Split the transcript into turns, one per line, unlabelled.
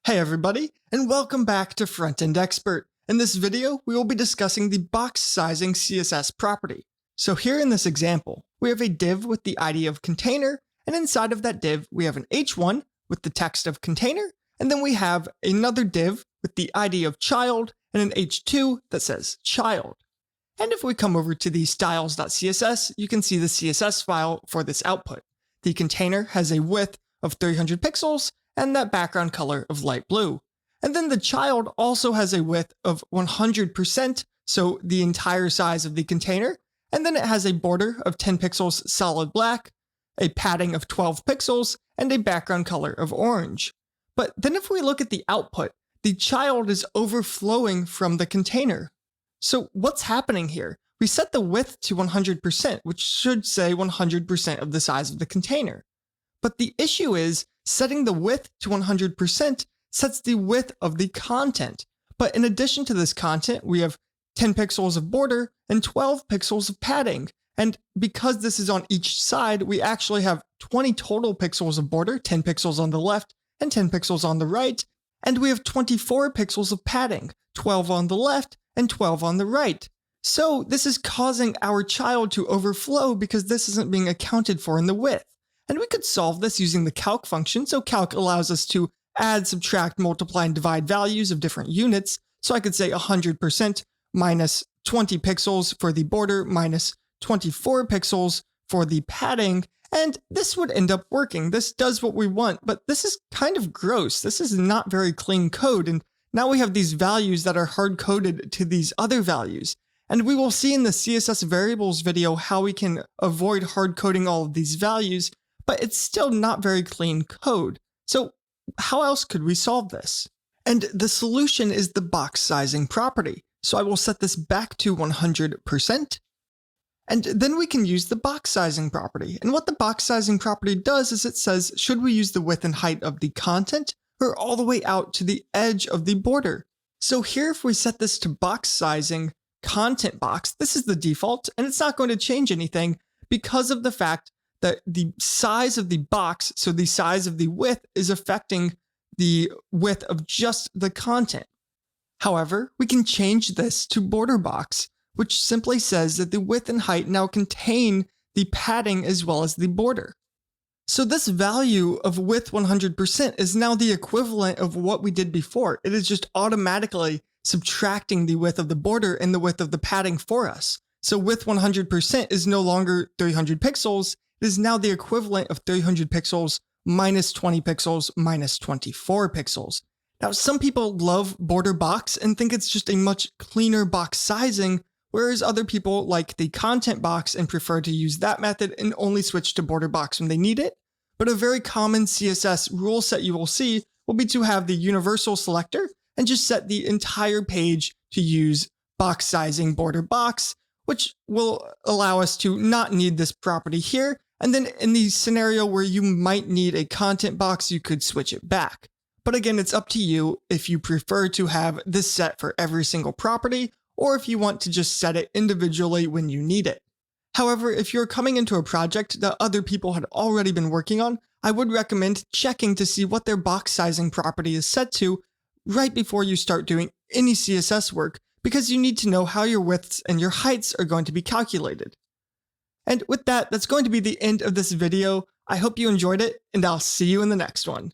Hey everybody, and welcome back to Front-End Expert. In this video, we will be discussing the box sizing CSS property. So here in this example, we have a div with the ID of container, and inside of that div, we have an h1 with the text of container, and then we have another div with the ID of child and an h2 that says child. And if we come over to the styles.css, you can see the CSS file for this output. The container has a width of 300 pixels, and that background color of light blue. And then the child also has a width of 100%, so the entire size of the container, and then it has a border of 10 pixels solid black, a padding of 12 pixels, and a background color of orange. But then if we look at the output, the child is overflowing from the container. So what's happening here? We set the width to 100%, which should say 100% of the size of the container. But the issue is, setting the width to 100% sets the width of the content. But in addition to this content, we have 10 pixels of border and 12 pixels of padding. And because this is on each side, we actually have 20 total pixels of border, 10 pixels on the left and 10 pixels on the right. And we have 24 pixels of padding, 12 on the left and 12 on the right. So this is causing our child to overflow because this isn't being accounted for in the width. And we could solve this using the calc function. So calc allows us to add, subtract, multiply, and divide values of different units. So I could say 100% minus 20 pixels for the border minus 24 pixels for the padding. And this would end up working. This does what we want, but this is kind of gross. This is not very clean code. And now we have these values that are hard-coded to these other values. And we will see in the CSS variables video how we can avoid hard-coding all of these values, but it's still not very clean code. So how else could we solve this? And the solution is the box sizing property. So I will set this back to 100%. And then we can use the box sizing property. And what the box sizing property does is it says, should we use the width and height of the content or all the way out to the edge of the border? So here, if we set this to box sizing content box, this is the default, and it's not going to change anything because of the fact that the size of the box, so the size of the width, is affecting the width of just the content. However, we can change this to border box, which simply says that the width and height now contain the padding as well as the border. So this value of width 100% is now the equivalent of what we did before. It is just automatically subtracting the width of the border and the width of the padding for us. So width 100% is no longer 300 pixels. It is now the equivalent of 300 pixels minus 20 pixels minus 24 pixels. Now, some people love border box and think it's just a much cleaner box sizing, whereas other people like the content box and prefer to use that method and only switch to border box when they need it. But a very common CSS rule set you will see will be to have the universal selector and just set the entire page to use box sizing border box, which will allow us to not need this property here. And then in the scenario where you might need a content box, you could switch it back. But again, it's up to you if you prefer to have this set for every single property, or if you want to just set it individually when you need it. However, if you're coming into a project that other people had already been working on, I would recommend checking to see what their box sizing property is set to right before you start doing any CSS work, because you need to know how your widths and your heights are going to be calculated. And with that, that's going to be the end of this video. I hope you enjoyed it, and I'll see you in the next one.